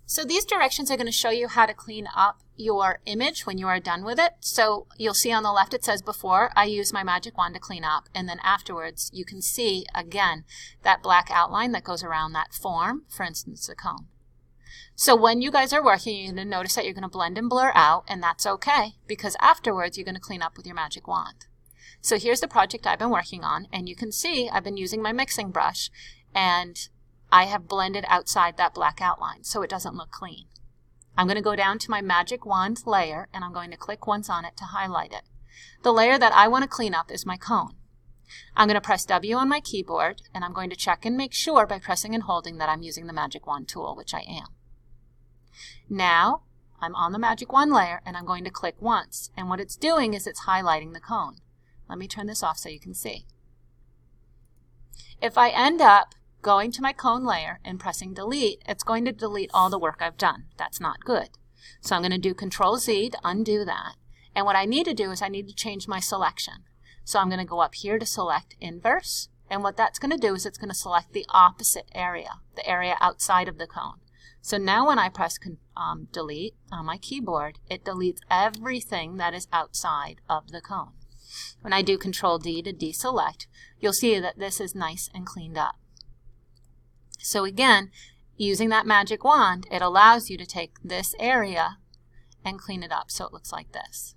So these directions are going to show you how to clean up your image when you are done with it. So you'll see on the left it says before I use my magic wand to clean up, and then afterwards you can see again that black outline that goes around that form, for instance the cone. So when you guys are working, you're going to notice that you're going to blend and blur out, and that's okay because afterwards you're going to clean up with your magic wand. So here's the project I've been working on, and you can see I've been using my mixing brush and I have blended outside that black outline so it doesn't look clean. I'm going to go down to my magic wand layer and I'm going to click once on it to highlight it. The layer that I want to clean up is my cone. I'm going to press W on my keyboard and I'm going to check and make sure by pressing and holding that I'm using the magic wand tool, which I am. Now I'm on the magic wand layer and I'm going to click once, and what it's doing is it's highlighting the cone. Let me turn this off so you can see. If I end up going to my cone layer and pressing delete, it's going to delete all the work I've done. That's not good. So I'm going to do Control Z to undo that. And what I need to do is I need to change my selection. So I'm going to go up here to select inverse. And what that's going to do is it's going to select the opposite area, the area outside of the cone. So now when I press delete on my keyboard, it deletes everything that is outside of the cone. When I do Control D to deselect, you'll see that this is nice and cleaned up. So again, using that magic wand, it allows you to take this area and clean it up so it looks like this.